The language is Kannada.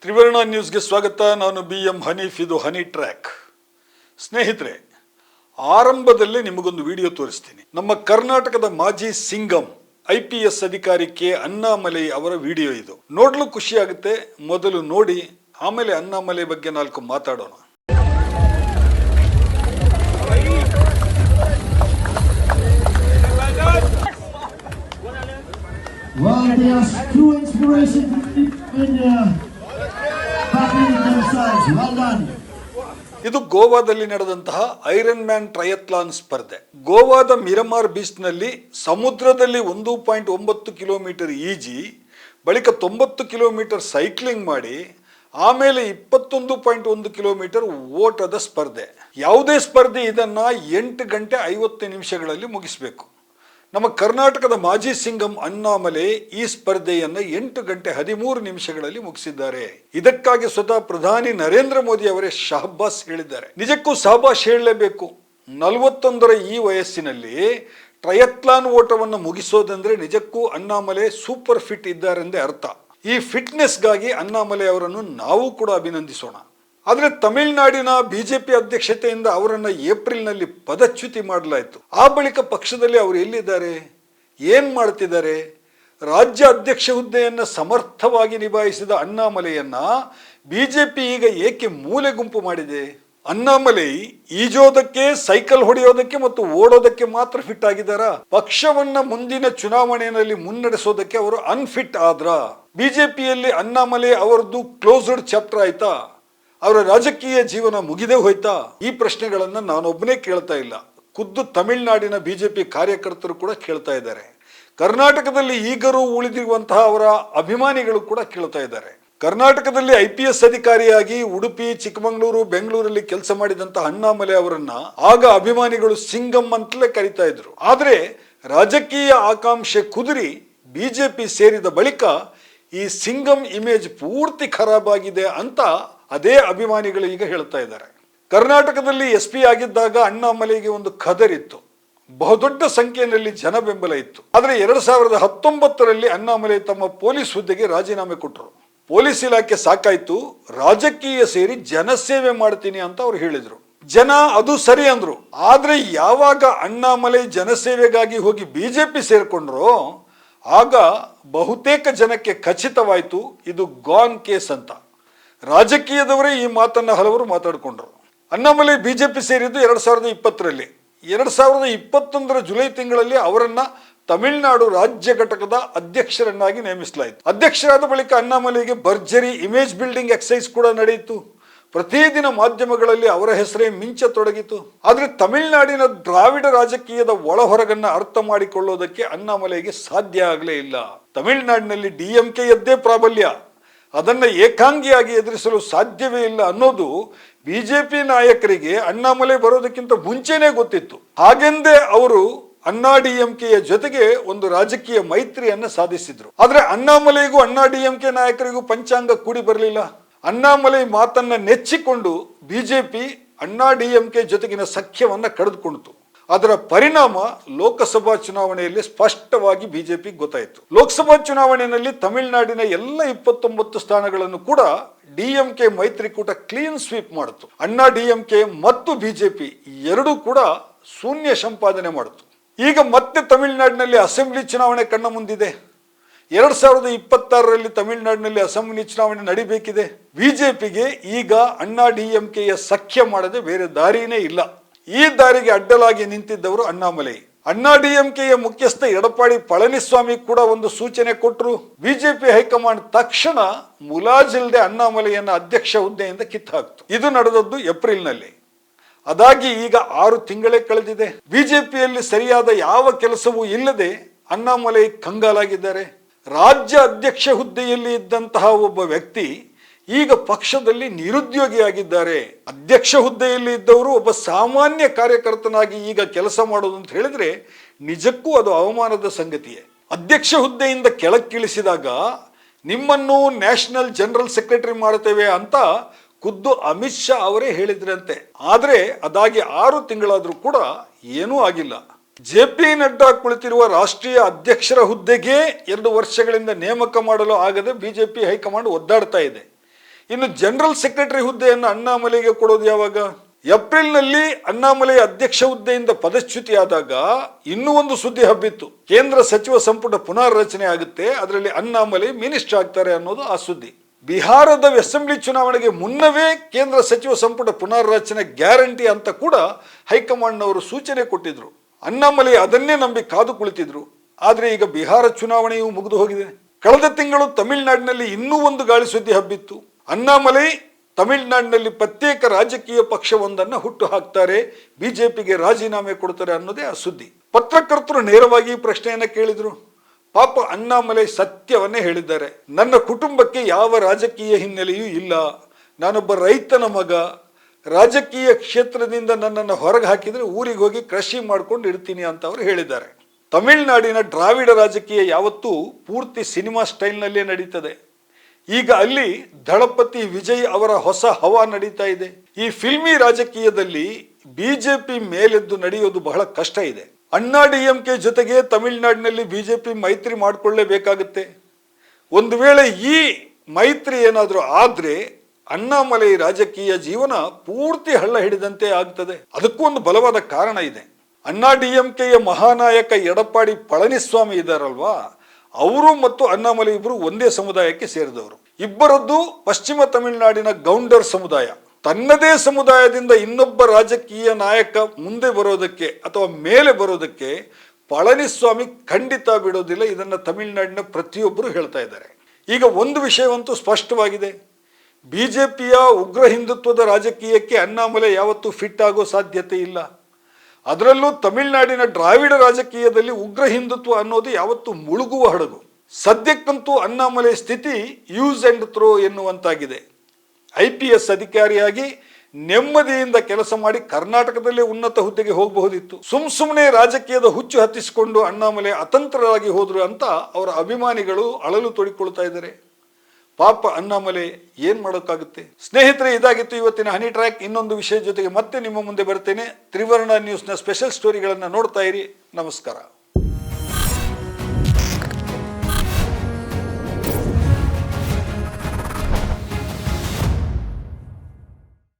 ತ್ರಿವರ್ಣ ನ್ಯೂಸ್ಗೆ ಸ್ವಾಗತ. ನಾನು BM ಹನೀಫ್. ಇದು ಹನಿ ಟ್ರ್ಯಾಕ್. ಸ್ನೇಹಿತರೆ, ಆರಂಭದಲ್ಲೇ ನಿಮಗೊಂದು ವಿಡಿಯೋ ತೋರಿಸ್ತೀನಿ. ನಮ್ಮ ಕರ್ನಾಟಕದ ಮಾಜಿ ಸಿಂಗಂ IPS ಅಧಿಕಾರಿ ಕೆ ಅಣ್ಣಾಮಲೈ ಅವರ ವಿಡಿಯೋ ಇದು. ನೋಡಲು ಖುಷಿಯಾಗುತ್ತೆ. ಮೊದಲು ನೋಡಿ, ಆಮೇಲೆ ಅಣ್ಣಾಮಲೈ ಬಗ್ಗೆ ನಾಲ್ಕು ಮಾತಾಡೋಣ. Well, they are true inspiration in backing themselves. Well done. ಇದು ಗೋವಾದಲ್ಲಿ ನಡೆದಂತಹ ಐರನ್ ಮ್ಯಾನ್ ಟ್ರಯಥ್ಲಾನ್ ಸ್ಪರ್ಧೆ. ಗೋವಾದ ಮಿರಮಾರ್ ಬೀಚ್ನಲ್ಲಿ ಸಮುದ್ರದಲ್ಲಿ 1.9 ಕಿಲೋಮೀಟರ್ ಈಜಿ, ಬಳಿಕ 90 ಕಿಲೋಮೀಟರ್ ಸೈಕ್ಲಿಂಗ್ ಮಾಡಿ, ಆಮೇಲೆ 21.1 ಕಿಲೋಮೀಟರ್ ಓಟದ ಸ್ಪರ್ಧೆ. ಯಾವುದೇ ಸ್ಪರ್ಧೆ ಇದನ್ನ 8 ಗಂಟೆ 50 ನಿಮಿಷಗಳಲ್ಲಿ ಮುಗಿಸಬೇಕು. ನಮ್ಮ ಕರ್ನಾಟಕದ ಮಾಜಿ ಸಿಂಗಂ ಅಣ್ಣಾಮಲೈ ಈ ಸ್ಪರ್ಧೆಯನ್ನು 8 ಗಂಟೆ 13 ನಿಮಿಷಗಳಲ್ಲಿ ಮುಗಿಸಿದ್ದಾರೆ. ಇದಕ್ಕಾಗಿ ಸ್ವತಃ ಪ್ರಧಾನಿ ನರೇಂದ್ರ ಮೋದಿ ಅವರೇ ಶಹಬ್ಬಾಸ್ ಹೇಳಿದ್ದಾರೆ. ನಿಜಕ್ಕೂ ಶಹಬ್ಬಾಸ್ ಹೇಳಲೇಬೇಕು. 41ರ ಈ ವಯಸ್ಸಿನಲ್ಲಿ ಟ್ರಯಥ್ಲಾನ್ ಓಟವನ್ನು ಮುಗಿಸೋದಂದ್ರೆ ನಿಜಕ್ಕೂ ಅಣ್ಣಾಮಲೈ ಸೂಪರ್ ಫಿಟ್ ಇದ್ದಾರೆಂದೇ ಅರ್ಥ. ಈ ಫಿಟ್ನೆಸ್ಗಾಗಿ ಅಣ್ಣಾಮಲೈ ಅವರನ್ನು ನಾವು ಕೂಡ ಅಭಿನಂದಿಸೋಣ. ಆದರೆ ತಮಿಳುನಾಡಿನ ಬಿಜೆಪಿ ಅಧ್ಯಕ್ಷತೆಯಿಂದ ಅವರನ್ನು ಏಪ್ರಿಲ್ನಲ್ಲಿ ಪದಚ್ಯುತಿ ಮಾಡಲಾಯಿತು. ಆ ಬಳಿಕ ಪಕ್ಷದಲ್ಲಿ ಅವರು ಎಲ್ಲಿದ್ದಾರೆ, ಏನ್ ಮಾಡ್ತಿದ್ದಾರೆ? ರಾಜ್ಯ ಅಧ್ಯಕ್ಷ ಹುದ್ದೆಯನ್ನು ಸಮರ್ಥವಾಗಿ ನಿಭಾಯಿಸಿದ ಅಣ್ಣಾಮಲೈಯನ್ನ ಬಿಜೆಪಿ ಈಗ ಏಕೆ ಮೂಲೆ ಗುಂಪು ಮಾಡಿದೆ? ಅಣ್ಣಾಮಲೈ ಈಜೋದಕ್ಕೆ, ಸೈಕಲ್ ಹೊಡೆಯೋದಕ್ಕೆ ಮತ್ತು ಓಡೋದಕ್ಕೆ ಮಾತ್ರ ಫಿಟ್ ಆಗಿದ್ದಾರಾ? ಪಕ್ಷವನ್ನ ಮುಂದಿನ ಚುನಾವಣೆಯಲ್ಲಿ ಮುನ್ನಡೆಸೋದಕ್ಕೆ ಅವರು ಅನ್ಫಿಟ್ ಆದ್ರ? ಬಿಜೆಪಿಯಲ್ಲಿ ಅಣ್ಣಾಮಲೈ ಅವರದ್ದು ಕ್ಲೋಸ್ಡ್ ಚಾಪ್ಟರ್ ಆಯ್ತಾ? ಅವರ ರಾಜಕೀಯ ಜೀವನ ಮುಗಿದೇ ಹೋಯ್ತಾ? ಈ ಪ್ರಶ್ನೆಗಳನ್ನ ನಾನೊಬ್ಬನೇ ಕೇಳ್ತಾ ಇಲ್ಲ, ಖುದ್ದು ತಮಿಳುನಾಡಿನ ಬಿಜೆಪಿ ಕಾರ್ಯಕರ್ತರು ಕೂಡ ಕೇಳ್ತಾ ಇದ್ದಾರೆ. ಕರ್ನಾಟಕದಲ್ಲಿ ಈಗರೂ ಉಳಿದಿರುವಂತಹ ಅವರ ಅಭಿಮಾನಿಗಳು ಕೂಡ ಕೇಳ್ತಾ ಇದ್ದಾರೆ. ಕರ್ನಾಟಕದಲ್ಲಿ IPS ಅಧಿಕಾರಿಯಾಗಿ ಉಡುಪಿ, ಚಿಕ್ಕಮಗಳೂರು, ಬೆಂಗಳೂರಲ್ಲಿ ಕೆಲಸ ಮಾಡಿದಂತಹ ಅಣ್ಣಾಮಲೈ ಅವರನ್ನ ಆಗ ಅಭಿಮಾನಿಗಳು ಸಿಂಗಂ ಅಂತಲೇ ಕರೀತಾ ಇದ್ರು. ಆದ್ರೆ ರಾಜಕೀಯ ಆಕಾಂಕ್ಷೆ ಕುದುರಿ ಬಿಜೆಪಿ ಸೇರಿದ ಬಳಿಕ ಈ ಸಿಂಗಂ ಇಮೇಜ್ ಪೂರ್ತಿ ಖರಾಬ್ ಆಗಿದೆ ಅಂತ ಅದೇ ಅಭಿಮಾನಿಗಳು ಈಗ ಹೇಳ್ತಾ ಇದ್ದಾರೆ. ಕರ್ನಾಟಕದಲ್ಲಿ SP ಆಗಿದ್ದಾಗ ಅಣ್ಣಾಮಲೈಗೆ ಒಂದು ಖದರಿತ್ತು, ಬಹುದೊಡ್ಡ ಸಂಖ್ಯೆಯಲ್ಲಿ ಜನ ಬೆಂಬಲ ಇತ್ತು. ಆದರೆ 2019ರಲ್ಲಿ ಅಣ್ಣಾಮಲೈ ತಮ್ಮ ಪೊಲೀಸ್ ಹುದ್ದೆಗೆ ರಾಜೀನಾಮೆ ಕೊಟ್ಟರು. ಪೊಲೀಸ್ ಇಲಾಖೆ ಸಾಕಾಯ್ತು, ರಾಜಕೀಯ ಸೇರಿ ಜನಸೇವೆ ಮಾಡ್ತೀನಿ ಅಂತ ಅವ್ರು ಹೇಳಿದ್ರು. ಜನ ಅದು ಸರಿ ಅಂದ್ರು. ಆದ್ರೆ ಯಾವಾಗ ಅಣ್ಣಾಮಲೈ ಜನಸೇವೆಗಾಗಿ ಹೋಗಿ ಬಿಜೆಪಿ ಸೇರ್ಕೊಂಡ್ರೋ ಆಗ ಬಹುತೇಕ ಜನಕ್ಕೆ ಖಚಿತವಾಯ್ತು ಇದು ಗಾನ್ ಕೇಸ್ ಅಂತ. ರಾಜಕೀಯದವರೇ ಈ ಮಾತನ್ನ ಹಲವರು ಮಾತಾಡಿಕೊಂಡ್ರು. ಅಣ್ಣಾಮಲೈ ಬಿಜೆಪಿ ಸೇರಿದ್ದು 2020ರಲ್ಲಿ. 2021ರ ಜುಲೈ ತಿಂಗಳಲ್ಲಿ ಅವರನ್ನ ತಮಿಳುನಾಡು ರಾಜ್ಯ ಘಟಕದ ಅಧ್ಯಕ್ಷರನ್ನಾಗಿ ನೇಮಿಸಲಾಯಿತು. ಅಧ್ಯಕ್ಷರಾದ ಬಳಿಕ ಅಣ್ಣಾಮಲೈಗೆ ಭರ್ಜರಿ ಇಮೇಜ್ ಬಿಲ್ಡಿಂಗ್ ಎಕ್ಸೈಸ್ ಕೂಡ ನಡೆಯಿತು. ಪ್ರತಿದಿನ ಮಾಧ್ಯಮಗಳಲ್ಲಿ ಅವರ ಹೆಸರೇ ಮಿಂಚತೊಡಗಿತು. ಆದ್ರೆ ತಮಿಳುನಾಡಿನ ದ್ರಾವಿಡ ರಾಜಕೀಯದ ಒಳಹೊರಗನ್ನ ಅರ್ಥ ಮಾಡಿಕೊಳ್ಳೋದಕ್ಕೆ ಅಣ್ಣಾಮಲೈಗೆ ಸಾಧ್ಯ ಆಗಲೇ ಇಲ್ಲ. ತಮಿಳುನಾಡಿನಲ್ಲಿ DMK ಯದ್ದೇ ಪ್ರಾಬಲ್ಯ, ಅದನ್ನ ಏಕಾಂಗಿಯಾಗಿ ಎದುರಿಸಲು ಸಾಧ್ಯವೇ ಇಲ್ಲ ಅನ್ನೋದು ಬಿಜೆಪಿ ನಾಯಕರಿಗೆ ಅಣ್ಣಾಮಲೈ ಬರೋದಕ್ಕಿಂತ ಮುಂಚೆನೇ ಗೊತ್ತಿತ್ತು. ಹಾಗೆಂದೇ ಅವರು ಅಣ್ಣಾ DMKಯ ಜೊತೆಗೆ ಒಂದು ರಾಜಕೀಯ ಮೈತ್ರಿಯನ್ನ ಸಾಧಿಸಿದ್ರು. ಆದ್ರೆ ಅಣ್ಣಾಮಲೈಗೂ ಅಣ್ಣಾ DMK ನಾಯಕರಿಗೂ ಪಂಚಾಂಗ ಕೂಡಿ ಬರಲಿಲ್ಲ. ಅಣ್ಣಾಮಲೈ ಮಾತನ್ನ ನೆಚ್ಚಿಕೊಂಡು ಬಿಜೆಪಿ ಅಣ್ಣಾ DMK ಜೊತೆಗಿನ ಸಖ್ಯವನ್ನ ಕಡಿದುಕೊಂಡಿತು. ಅದರ ಪರಿಣಾಮ ಲೋಕಸಭಾ ಚುನಾವಣೆಯಲ್ಲಿ ಸ್ಪಷ್ಟವಾಗಿ ಬಿಜೆಪಿ ಗೊತ್ತಾಯಿತು. ಲೋಕಸಭಾ ಚುನಾವಣೆಯಲ್ಲಿ ತಮಿಳುನಾಡಿನ ಎಲ್ಲ 29 ಸ್ಥಾನಗಳನ್ನು ಕೂಡ DMK ಮೈತ್ರಿಕೂಟ ಕ್ಲೀನ್ ಸ್ವೀಪ್ ಮಾಡಿತು. ಅಣ್ಣಾ DMK ಮತ್ತು ಬಿಜೆಪಿ ಎರಡೂ ಕೂಡ ಶೂನ್ಯ ಸಂಪಾದನೆ ಮಾಡಿತು. ಈಗ ಮತ್ತೆ ತಮಿಳುನಾಡಿನಲ್ಲಿ ಅಸೆಂಬ್ಲಿ ಚುನಾವಣೆ ಕಣ್ಣ ಮುಂದಿದೆ. 2026ರಲ್ಲಿ ತಮಿಳುನಾಡಿನಲ್ಲಿ ಅಸೆಂಬ್ಲಿ ಚುನಾವಣೆ ನಡಿಬೇಕಿದೆ. ಬಿಜೆಪಿಗೆ ಈಗ ಅಣ್ಣಾ DMKಯ ಸಖ್ಯ ಮಾಡದೆ ಬೇರೆ ದಾರಿನೇ ಇಲ್ಲ. ಈ ದಾರಿಗೆ ಅಡ್ಡಲಾಗಿ ನಿಂತಿದ್ದವರು ಅಣ್ಣಾಮಲೈ. ಅಣ್ಣಾ DMKಯ ಮುಖ್ಯಸ್ಥ ಎಡಪ್ಪಾಡಿ ಪಳನಿಸ್ವಾಮಿ ಕೂಡ ಒಂದು ಸೂಚನೆ ಕೊಟ್ಟರು. ಬಿಜೆಪಿ ಹೈಕಮಾಂಡ್ ತಕ್ಷಣ ಮುಲಾಜಿಲ್ಲದೆ ಅಣ್ಣಾಮಲೈಯನ್ನ ಅಧ್ಯಕ್ಷ ಹುದ್ದೆಯಿಂದ ಕಿತ್ತಾಕ್ತು. ಇದು ನಡೆದದ್ದು ಏಪ್ರಿಲ್ನಲ್ಲಿ. ಅದಾಗಿ ಈಗ 6 ತಿಂಗಳೇ ಕಳೆದಿದೆ. ಬಿಜೆಪಿಯಲ್ಲಿ ಸರಿಯಾದ ಯಾವ ಕೆಲಸವೂ ಇಲ್ಲದೆ ಅಣ್ಣಾಮಲೈ ಕಂಗಾಲಾಗಿದ್ದಾರೆ. ರಾಜ್ಯ ಅಧ್ಯಕ್ಷ ಹುದ್ದೆಯಲ್ಲಿ ಇದ್ದಂತಹ ಒಬ್ಬ ವ್ಯಕ್ತಿ ಈಗ ಪಕ್ಷದಲ್ಲಿ ನಿರುದ್ಯೋಗಿಯಾಗಿದ್ದಾರೆ. ಅಧ್ಯಕ್ಷ ಹುದ್ದೆಯಲ್ಲಿ ಇದ್ದವರು ಒಬ್ಬ ಸಾಮಾನ್ಯ ಕಾರ್ಯಕರ್ತನಾಗಿ ಈಗ ಕೆಲಸ ಮಾಡೋದು ಅಂತ ಹೇಳಿದ್ರೆ ನಿಜಕ್ಕೂ ಅದು ಅವಮಾನದ ಸಂಗತಿಯೇ. ಅಧ್ಯಕ್ಷ ಹುದ್ದೆಯಿಂದ ಕೆಳಕ್ಕಿಳಿಸಿದಾಗ ನಿಮ್ಮನ್ನು ನ್ಯಾಷನಲ್ ಜನರಲ್ ಸೆಕ್ರೆಟರಿ ಮಾಡುತ್ತೇವೆ ಅಂತ ಖುದ್ದು ಅಮಿತ್ ಶಾ ಅವರೇ ಹೇಳಿದ್ರಂತೆ. ಆದ್ರೆ ಅದಾಗಿ 6 ತಿಂಗಳಾದ್ರೂ ಕೂಡ ಏನೂ ಆಗಿಲ್ಲ. JP ನಡ್ಡಾ ಕುಳಿತಿರುವ ರಾಷ್ಟ್ರೀಯ ಅಧ್ಯಕ್ಷರ ಹುದ್ದೆಗೆ 2 ವರ್ಷಗಳಿಂದ ನೇಮಕ ಮಾಡಲು ಆಗದೆ ಬಿಜೆಪಿ ಹೈಕಮಾಂಡ್ ಒದ್ದಾಡ್ತಾ ಇದೆ. ಇನ್ನು ಜನರಲ್ ಸೆಕ್ರೆಟರಿ ಹುದ್ದೆಯನ್ನು ಅಣ್ಣಾಮಲೈಗೆ ಕೊಡೋದು ಯಾವಾಗ? ಏಪ್ರಿಲ್ನಲ್ಲಿ ಅಣ್ಣಾಮಲೈ ಅಧ್ಯಕ್ಷ ಹುದ್ದೆಯಿಂದ ಪದಚ್ಯುತಿಯಾದಾಗ ಇನ್ನೂ ಒಂದು ಸುದ್ದಿ ಹಬ್ಬಿತ್ತು. ಕೇಂದ್ರ ಸಚಿವ ಸಂಪುಟ ಪುನರ್ರಚನೆ ಆಗುತ್ತೆ, ಅದರಲ್ಲಿ ಅಣ್ಣಾಮಲೈ ಮಿನಿಸ್ಟರ್ ಆಗ್ತಾರೆ ಅನ್ನೋದು ಆ ಸುದ್ದಿ. ಬಿಹಾರದ ಅಸೆಂಬ್ಲಿ ಚುನಾವಣೆಗೆ ಮುನ್ನವೇ ಕೇಂದ್ರ ಸಚಿವ ಸಂಪುಟ ಪುನರ್ರಚನೆ ಗ್ಯಾರಂಟಿ ಅಂತ ಕೂಡ ಹೈಕಮಾಂಡ್ನವರು ಸೂಚನೆ ಕೊಟ್ಟಿದ್ರು. ಅಣ್ಣಾಮಲೈ ಅದನ್ನೇ ನಂಬಿ ಕಾದು ಕುಳಿತಿದ್ರು. ಆದರೆ ಈಗ ಬಿಹಾರ ಚುನಾವಣೆಯೂ ಮುಗಿದು ಹೋಗಿದೆ. ಕಳೆದ ತಿಂಗಳು ತಮಿಳುನಾಡಿನಲ್ಲಿ ಇನ್ನೂ ಒಂದು ಗಾಳಿ ಸುದ್ದಿ ಹಬ್ಬಿತ್ತು. ಅಣ್ಣಾಮಲೈ ತಮಿಳುನಾಡಿನಲ್ಲಿ ಪ್ರತ್ಯೇಕ ರಾಜಕೀಯ ಪಕ್ಷವೊಂದನ್ನು ಹುಟ್ಟು ಹಾಕ್ತಾರೆ, ಬಿಜೆಪಿಗೆ ರಾಜೀನಾಮೆ ಕೊಡ್ತಾರೆ ಅನ್ನೋದೇ ಆ ಸುದ್ದಿ. ಪತ್ರಕರ್ತರು ನೇರವಾಗಿ ಈ ಪ್ರಶ್ನೆಯನ್ನ ಕೇಳಿದ್ರು. ಪಾಪ ಅಣ್ಣಾಮಲೈ ಸತ್ಯವನ್ನೇ ಹೇಳಿದ್ದಾರೆ. ನನ್ನ ಕುಟುಂಬಕ್ಕೆ ಯಾವ ರಾಜಕೀಯ ಹಿನ್ನೆಲೆಯೂ ಇಲ್ಲ, ನಾನೊಬ್ಬ ರೈತನ ಮಗ, ರಾಜಕೀಯ ಕ್ಷೇತ್ರದಿಂದ ನನ್ನನ್ನು ಹೊರಗೆ ಹಾಕಿದರೆ ಊರಿಗೆ ಹೋಗಿ ಕೃಷಿ ಮಾಡ್ಕೊಂಡು ಇರ್ತೀನಿ ಅಂತ ಅವರು ಹೇಳಿದ್ದಾರೆ. ತಮಿಳುನಾಡಿನ ದ್ರಾವಿಡ ರಾಜಕೀಯ ಯಾವತ್ತೂ ಪೂರ್ತಿ ಸಿನಿಮಾ ಸ್ಟೈಲ್ನಲ್ಲೇ ನಡೀತದೆ. ಈಗ ಅಲ್ಲಿ ದಳಪತಿ ವಿಜಯ್ ಅವರ ಹೊಸ ಹವಾ ನಡೀತಾ ಇದೆ. ಈ ಫಿಲ್ಮಿ ರಾಜಕೀಯದಲ್ಲಿ ಬಿಜೆಪಿ ಮೇಲೆದ್ದು ನಡೆಯೋದು ಬಹಳ ಕಷ್ಟ ಇದೆ. ಅಣ್ಣಾ ಡಿಎಂಕೆ ಜೊತೆಗೆ ತಮಿಳುನಾಡಿನಲ್ಲಿ ಬಿಜೆಪಿ ಮೈತ್ರಿ ಮಾಡಿಕೊಳ್ಳಲೇಬೇಕಾಗುತ್ತೆ. ಒಂದು ವೇಳೆ ಈ ಮೈತ್ರಿ ಏನಾದರೂ ಆದ್ರೆ ಅಣ್ಣಾಮಲೈ ರಾಜಕೀಯ ಜೀವನ ಪೂರ್ತಿ ಹಳ್ಳ ಹಿಡಿದಂತೆ ಆಗ್ತದೆ. ಅದಕ್ಕೂ ಒಂದು ಬಲವಾದ ಕಾರಣ ಇದೆ. ಅಣ್ಣಾ ಡಿಎಂಕೆಯ ಮಹಾನಾಯಕ ಎಡಪ್ಪಾಡಿ ಪಳನಿಸ್ವಾಮಿ ಇದ್ದಾರಲ್ವಾ, ಅವರು ಮತ್ತು ಅಣ್ಣಾಮಲೈ ಇಬ್ಬರು ಒಂದೇ ಸಮುದಾಯಕ್ಕೆ ಸೇರಿದವರು. ಇಬ್ಬರದ್ದು ಪಶ್ಚಿಮ ತಮಿಳುನಾಡಿನ ಗೌಂಡರ್ ಸಮುದಾಯ. ತನ್ನದೇ ಸಮುದಾಯದಿಂದ ಇನ್ನೊಬ್ಬ ರಾಜಕೀಯ ನಾಯಕ ಮುಂದೆ ಬರೋದಕ್ಕೆ ಅಥವಾ ಮೇಲೆ ಬರೋದಕ್ಕೆ ಪಳನಿಸ್ವಾಮಿ ಖಂಡಿತ ಬಿಡೋದಿಲ್ಲ. ಇದನ್ನ ತಮಿಳುನಾಡಿನ ಪ್ರತಿಯೊಬ್ಬರು ಹೇಳ್ತಾ ಇದ್ದಾರೆ. ಈಗ ಒಂದು ವಿಷಯವಂತೂ ಸ್ಪಷ್ಟವಾಗಿದೆ, ಬಿಜೆಪಿಯ ಉಗ್ರ ಹಿಂದುತ್ವದ ರಾಜಕೀಯಕ್ಕೆ ಅಣ್ಣಾಮಲೈ ಯಾವತ್ತೂ ಫಿಟ್ ಆಗೋ ಸಾಧ್ಯತೆ ಇಲ್ಲ. ಅದರಲ್ಲೂ ತಮಿಳುನಾಡಿನ ದ್ರಾವಿಡ ರಾಜಕೀಯದಲ್ಲಿ ಉಗ್ರ ಹಿಂದುತ್ವ ಅನ್ನೋದು ಯಾವತ್ತೂ ಮುಳುಗುವ ಹಡಗು. ಸದ್ಯಕ್ಕಂತೂ ಅಣ್ಣಾಮಲೈ ಸ್ಥಿತಿ ಯೂಸ್ ಅಂಡ್ ಥ್ರೋ ಎನ್ನುವಂತಾಗಿದೆ. IPS ಅಧಿಕಾರಿಯಾಗಿ ನೆಮ್ಮದಿಯಿಂದ ಕೆಲಸ ಮಾಡಿ ಕರ್ನಾಟಕದಲ್ಲೇ ಉನ್ನತ ಹುದ್ದೆಗೆ ಹೋಗಬಹುದಿತ್ತು. ಸುಮ್ಮನೆ ರಾಜಕೀಯದ ಹುಚ್ಚು ಹತ್ತಿಸಿಕೊಂಡು ಅಣ್ಣಾಮಲೈ ಅತಂತ್ರರಾಗಿ ಹೋದ್ರು ಅಂತ ಅವರ ಅಭಿಮಾನಿಗಳು ಅಳಲು ತೋಡಿಕೊಳ್ತಾ ಇದ್ದಾರೆ. ಪಾಪ ಅಣ್ಣಾಮಲೈ ಏನ್ ಮಾಡೋಕ್ಕಾಗುತ್ತೆ? ಸ್ನೇಹಿತರೆ, ಇದಾಗಿತ್ತು ಇವತ್ತಿನ ಹನಿ ಟ್ರ್ಯಾಕ್. ಇನ್ನೊಂದು ವಿಷಯ ಜೊತೆಗೆ ಮತ್ತೆ ನಿಮ್ಮ ಮುಂದೆ ಬರ್ತೇನೆ. ತ್ರಿವರ್ಣ ನ್ಯೂಸ್ನ ಸ್ಪೆಷಲ್ ಸ್ಟೋರಿಗಳನ್ನು ನೋಡ್ತಾ ಇರಿ. ನಮಸ್ಕಾರ.